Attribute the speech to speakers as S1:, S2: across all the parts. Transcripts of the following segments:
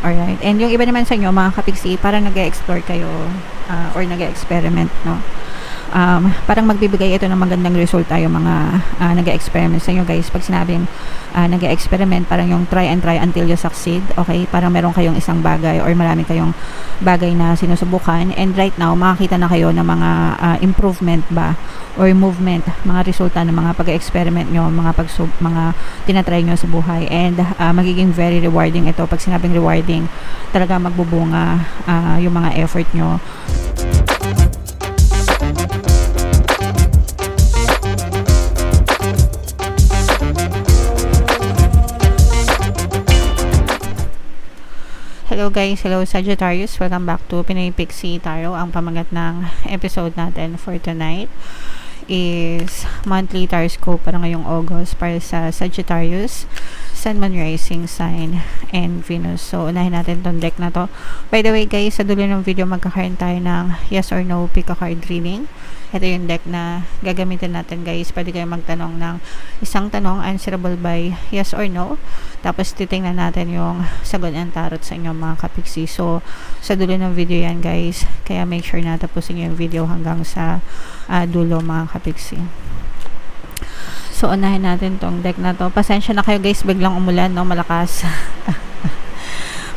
S1: Alright. And yung iba naman sa inyo, mga kapiksi, parang nag-e-explore kayo or nag-e-experiment, no? Parang magbibigay ito ng magandang resulta yung mga nag-experiment sa inyo guys. Pag sinabing nag-experiment, parang yung try and try until you succeed. Okay, parang meron kayong isang bagay or marami kayong bagay na sinusubukan, and right now makakita na kayo ng mga improvement ba or movement, mga resulta ng mga pag-experiment nyo, mga tinatry nyo sa buhay, and magiging very rewarding ito. Pag sinabing rewarding, talaga magbubunga yung mga effort nyo. Hello guys, hello Sagittarius, welcome back to Pinoy Pixie Tarot. Ang pamagat ng episode natin for tonight is monthly taroscope para ngayong August para sa Sagittarius, Sun, Moon, Rising sign, and Venus. So unahin natin tong deck na to. By the way guys, sa dulo ng video magkakaroon tayo ng yes or no pick a card reading. Ito yung deck na gagamitin natin guys. Pwede kayo magtanong ng isang tanong, answerable by yes or no. Tapos titingnan natin yung sagot ng tarot sa inyong mga kapiksi. So sa dulo ng video yan guys. Kaya make sure na tapusin nyo yung video hanggang sa dulo mga kapiksi. So unahin natin tong deck na to. Pasensya na kayo guys, biglang umulan, no? Malakas.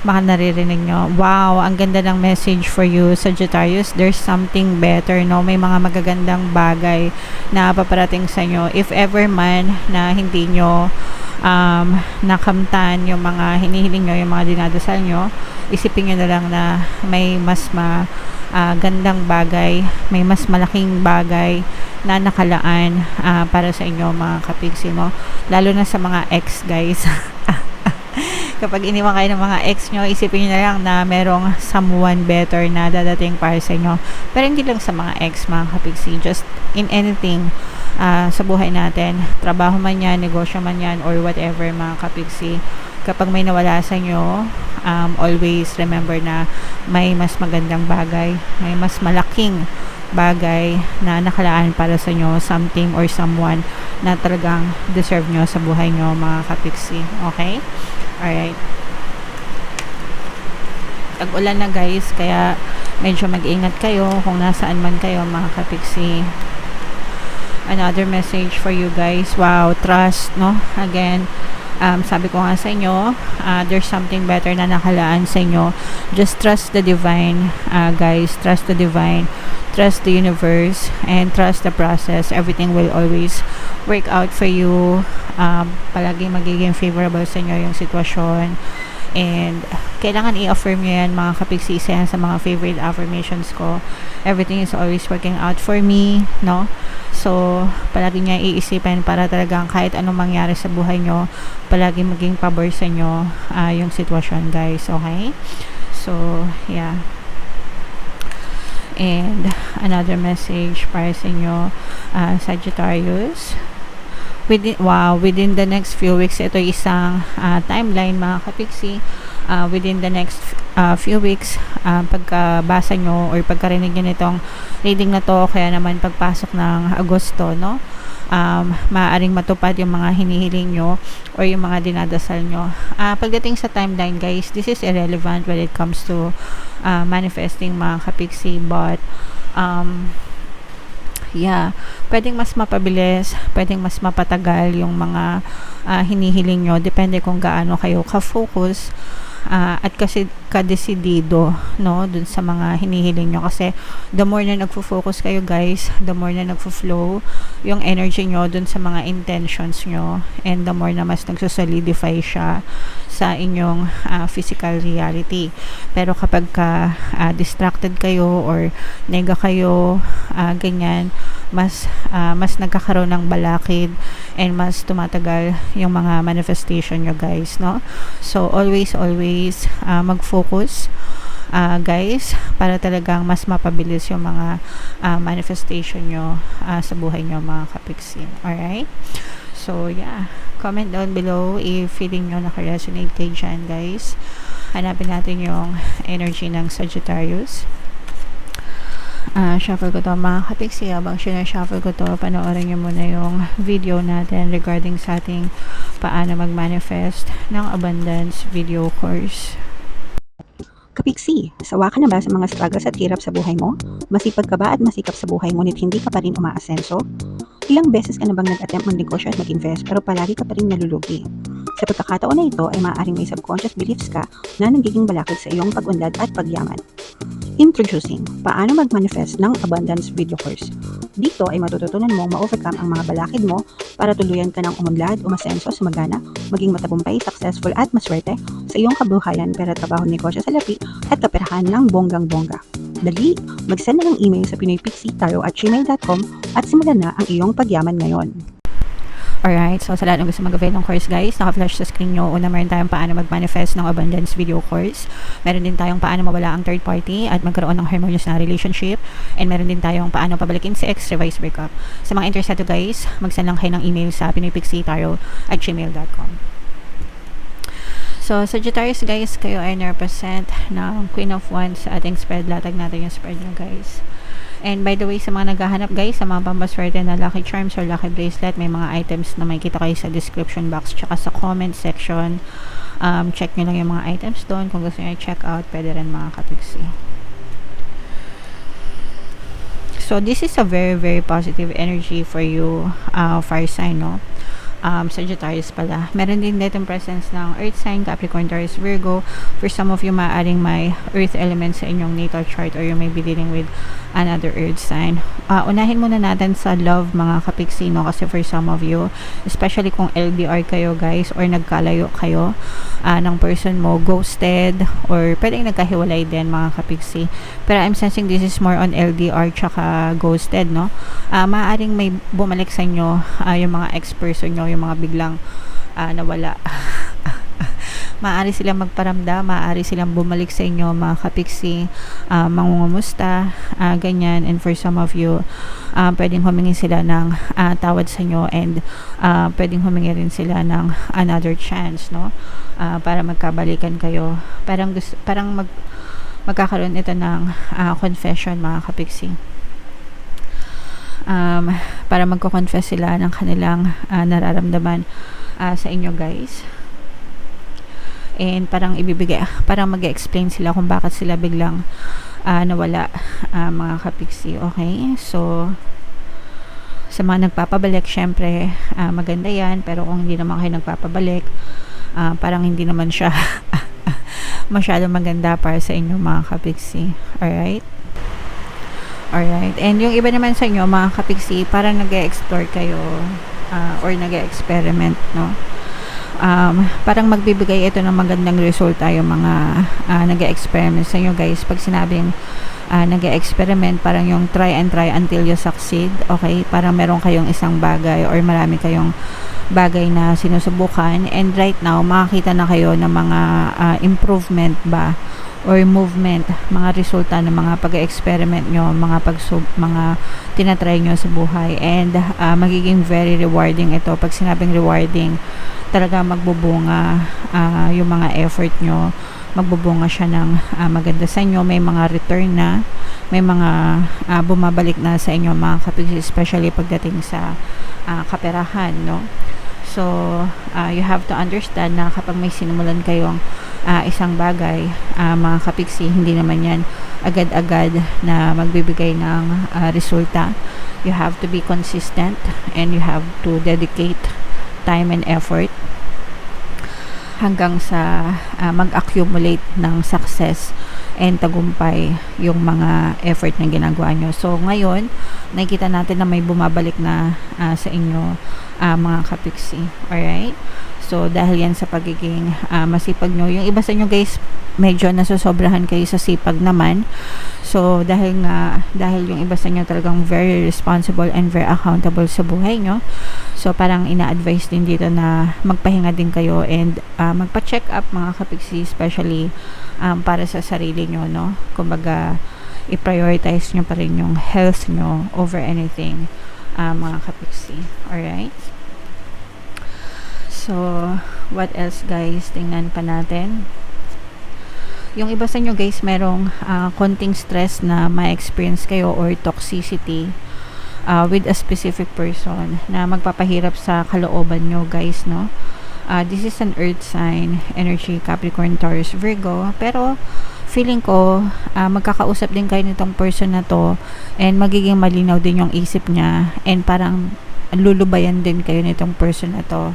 S1: Baka naririnig nyo. Wow, ang ganda ng message for you, Sagittarius. There's something better, no? May mga magagandang bagay na paparating sa inyo. If ever man na hindi nyo nakamtan yung mga hinihiling nyo, yung mga dinadasal nyo, isipin nyo na lang na may mas gandang bagay, may mas malaking bagay na nakalaan para sa inyo mga kapiksi, no? Lalo na sa mga ex guys. Kapag iniwan kayo ng mga ex nyo, isipin nyo na lang na merong someone better na dadating para sa inyo. Pero hindi lang sa mga ex mga kapiksi, just in anything sa buhay natin, trabaho man yan, negosyo man yan, or whatever mga kapiksi. Kapag may nawala sa inyo, always remember na may mas magandang bagay, may mas malaking bagay na nakalaan para sa inyo, something or someone na talagang deserve nyo sa buhay nyo mga kapiksi. Okay? Alright. Tag-ulan na guys, kaya medyo mag-ingat kayo kung nasaan man kayo mga kapiksi. Another message for you guys. Wow, trust, no? Again, sabi ko nga sa inyo, there's something better na nakalaan sa inyo. Just trust the divine, guys. Trust the divine. Trust the universe and trust the process. Everything will always work out for you. Palagi magiging favorable sa inyo yung sitwasyon. And kailangan i-affirm nyo yan mga kapiksi. Isa yan sa mga favorite affirmations ko. Everything is always working out for me, no? So palagi niya iisipin para talagang kahit anong mangyari sa buhay nyo, palagi maging pabor sa inyo yung sitwasyon guys. Okay? So yeah. And another message para sa inyo, Sagittarius. Within the next few weeks, ito isang timeline mga kapiksi. Within the next few weeks, pagkabasa nyo or pagkarinig nyo nitong reading na to, kaya naman pagpasok ng Agosto, no? Maaaring matupad yung mga hinihiling nyo or yung mga dinadasal nyo. Pagdating sa timeline guys, this is irrelevant when it comes to manifesting mga kapiksi, but yeah, pwedeng mas mapabilis, pwedeng mas mapatagal yung mga hinihiling nyo, depende kung gaano kayo ka-focus at kasi kadesidido, no, dun sa mga hinihiling nyo. Kasi the more na nagfo-focus kayo guys, the more na nagfo-flow yung energy nyo dun sa mga intentions nyo, and the more na mas nagsosolidify siya sa inyong physical reality. Pero kapag distracted kayo or nega kayo, ganyan, mas nagkakaroon ng balakid and mas tumatagal yung mga manifestation nyo guys, no? So always mag-focus guys, para talagang mas mapabilis yung mga manifestation nyo sa buhay nyo mga kapiksi. Alright? So yeah, comment down below if feeling nyo naka-resonate kayo dyan guys. Hanapin natin yung energy ng Sagittarius. Shuffle ko to mga kapiksi. Habang sinashuffle ko to, panoorin nyo muna yung video natin regarding sa ating paano mag-manifest ng abundance video course.
S2: Kapiksi, sawa ka na ba sa mga struggles at hirap sa buhay mo? Masipag ka ba at masikap sa buhay ngunit hindi ka pa rin umaasenso? Ilang beses ka na bang nag-attempt magnegosyo at mag-invest pero palagi ka pa rin nalulugi? Sa pagkakataon na ito ay maaaring may subconscious beliefs ka na nagiging balakid sa iyong pag-unlad at pagyaman. Introducing, paano mag-manifest ng abundance video course. Dito ay matututunan mong ma-overcome ang mga balakid mo para tuluyan ka ng umunlad, umasenso, sumagana, maging matagumpay, successful at maswerte sa iyong kabuhayan, pera, trabaho, negosyo, salapi at kaperahan ng bonggang-bongga. Dali, mag-send na ng email sa pinoypixie@gmail.com at simulan na ang iyong pagyaman ngayon.
S1: Alright, so sa lahat ng gusto mag-avail ng course guys, naka-flash sa screen nyo. Una, meron tayong paano mag-manifest ng abundance video course. Meron din tayong paano mawala ang third party at magkaroon ng harmonious na relationship. And meron din tayong paano pabalikin si ex, revise, breakup. Sa mga interesado guys, mag-send lang kayo ng email sa pinoypixie@gmail.com. So, Sagittarius guys, kayo ay na-represent ng Queen of Wands sa ating spread. Latag natin yung spread nyo guys. And by the way, sa mga naghahanap guys, sa mga pampaswerte na lucky charms or lucky bracelet, may mga items na may kita kayo sa description box tsaka sa comment section. Check nyo lang yung mga items doon. Kung gusto nyo i-check out, pwede rin mga kapiksi. So, this is a very, very positive energy for you, fire sign, no? Sagittarius pala. Meron din dito presence ng Earth sign, Capricorn, Taurus, Virgo. For some of you, maaaring may Earth element sa inyong natal chart or you may be dealing with another Earth sign. Unahin muna natin sa love mga kapiksi, no? Kasi for some of you, especially kung LDR kayo guys or nagkalayo kayo ng person mo, ghosted or pwedeng nagkahiwalay din mga kapiksi. Pero I'm sensing this is more on LDR tsaka ghosted, no? Maaaring may bumalik sa inyo yung mga ex-person nyo, yung mga biglang nawala. Maaari silang magparamdam, maaari silang bumalik sa inyo mga kapiksi, mangungumusta, ganyan. And for some of you, pwedeng humingi sila ng tawad sa inyo and pwedeng humingi rin sila ng another chance, no? Para magkabalikan kayo. Parang magkakaroon ito ng confession mga kapiksi. Para magko-confess sila ng kanilang nararamdaman sa inyo guys. And parang mag-explain sila kung bakit sila biglang nawala mga kapiksi. Okay, so sa mga nagpapabalik, syempre maganda yan, pero kung hindi naman kayo nagpapabalik, parang hindi naman siya masyadong maganda para sa inyo mga kapiksi. Alright, and yung iba naman sa inyo mga kapiksi, parang nag-e-explore kayo or nag-e-experiment, no? Parang magbibigay ito ng magandang resulta yung mga nag-e-experiment sa inyo guys. Pag sinabing nag-e-experiment, parang yung try and try until you succeed. Okay, parang meron kayong isang bagay or marami kayong bagay na sinusubukan, and right now makakita na kayo ng mga improvement ba or movement, mga resulta ng mga pag-experiment nyo, mga tinatry nyo sa buhay, and magiging very rewarding ito. Pag sinabing rewarding, talaga magbubunga yung mga effort nyo, magbubunga siya ng maganda sa inyo, may mga return na, may mga bumabalik na sa inyo mga kapiksi, especially pagdating sa kaperahan, no? So, you have to understand na kapag may sinimulan kayong isang bagay, mga kapiksi, hindi naman yan agad-agad na magbibigay ng resulta. You have to be consistent and you have to dedicate time and effort hanggang sa mag-accumulate ng success and tagumpay yung mga effort na ginagawa nyo. So, ngayon, nakikita natin na may bumabalik na sa inyo mga kapiksi. Alright? So, dahil yan sa pagiging masipag nyo. Yung iba sa inyo guys, medyo nasosobrahan kayo sa sipag naman. So, dahil yung iba sa inyo talagang very responsible and very accountable sa buhay nyo. So, parang ina-advise din dito na magpahinga din kayo and magpa-check up mga kapiksi, especially para sa sarili nyo, no? Kumbaga, i-prioritize nyo pa rin yung health nyo over anything, mga kapiksi. Alright? So, what else guys? Tingnan pa natin. Yung iba sa inyo guys, merong konting stress na ma-experience kayo or toxicity with a specific person na magpapahirap sa kalooban nyo guys, no? This is an earth sign energy, Capricorn, Taurus, Virgo, pero feeling ko, magkakausap din kayo nitong person na to, and magiging malinaw din yung isip niya, and parang lulubayan din kayo nitong person na to,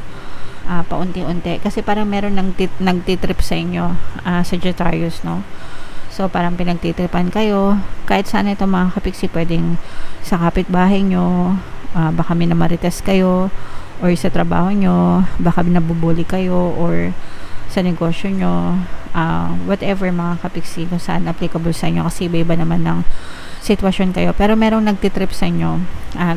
S1: paunti-unti. Kasi parang meron nagtitrip sa inyo, Sagittarius, no? So, parang pinagtitripan kayo. Kahit saan ito mga kapiksi, pwedeng sa kapitbahay nyo, baka minamarites kayo, or sa trabaho nyo, baka nabubuli kayo, or sa negosyo nyo, whatever mga kapiksi, kung saan applicable sa inyo, kasi iba-iba naman ng sitwasyon kayo. Pero merong nagtitrip sa inyo,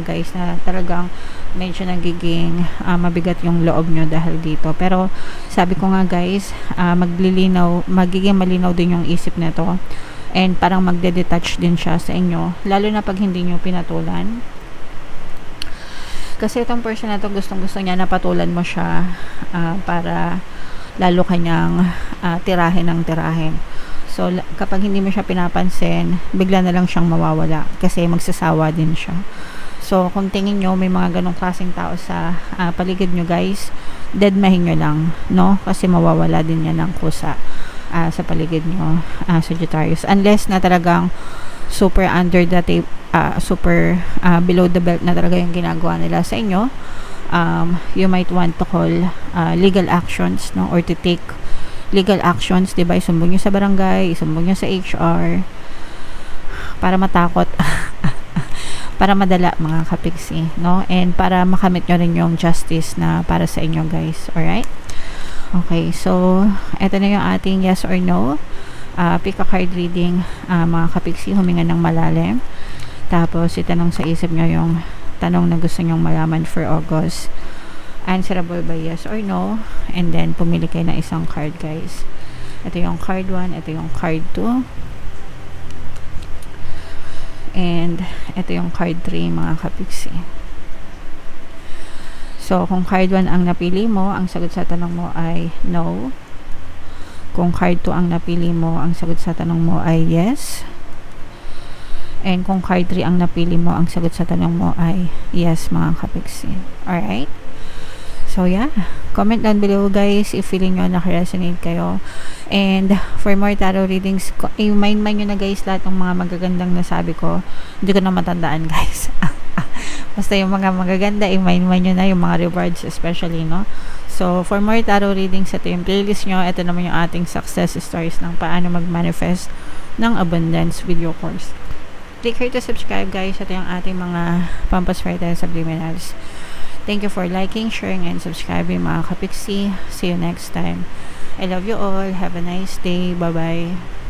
S1: guys, na talagang medyo nagiging mabigat yung loob nyo dahil dito. Pero sabi ko nga guys, magiging malinaw din yung isip nito, and parang magde-detach din siya sa inyo, lalo na pag hindi nyo pinatulan. Kasi itong person na to, gustong-gusto niya na patulan mo siya, para lalo kanyang tirahin ng tirahin. So kapag hindi mo siya pinapansin, bigla na lang siyang mawawala kasi magsasawa din siya. So kung tingin nyo may mga ganong klaseng tao sa paligid nyo guys, deadmahin nyo lang, no? Kasi mawawala din yan ng kusa sa paligid nyo, Sagittarius. Unless na talagang super under the tape, super below the belt na talaga yung ginagawa nila sa inyo, you might want to call legal actions, no? Or to take legal actions, diba? Isumbong nyo sa barangay, isumbong nyo sa HR, para matakot para madala mga kapiksi, no? And para makamit nyo rin yung justice na para sa inyo guys. Alright? Okay, so eto na yung ating yes or no. Pick a card reading, mga kapiksi, huminga ng malalim. Tapos itanong sa isip nyo yung tanong na gusto nyong malaman for August. Answerable by yes or no. And then pumili kayo ng isang card guys. Ito yung card 1, ito yung card 2. And ito yung card 3 mga kapiksi. So kung card 1 ang napili mo, ang sagot sa tanong mo ay no. Kung card 2 ang napili mo, ang sagot sa tanong mo ay yes. And kung card 3 ang napili mo, ang sagot sa tanong mo ay yes mga kapiksi. Alright? So yeah, comment down below guys if feeling nyo nakaresonate kayo. And for more tarot readings, i-mind nyo na guys lahat ng mga magagandang nasabi ko. Hindi ko na matandaan guys. Basta yung mga magaganda, i-mind nyo na yung mga rewards especially, no? So for more tarot readings, ito yung playlist nyo. Ito naman yung ating success stories ng paano mag-manifest ng abundance with your course. Click here to subscribe guys. Ito yung ating mga pampaswerte subliminals. Thank you for liking, sharing, and subscribing mga kapiksi. See you next time. I love you all. Have a nice day. Bye-bye.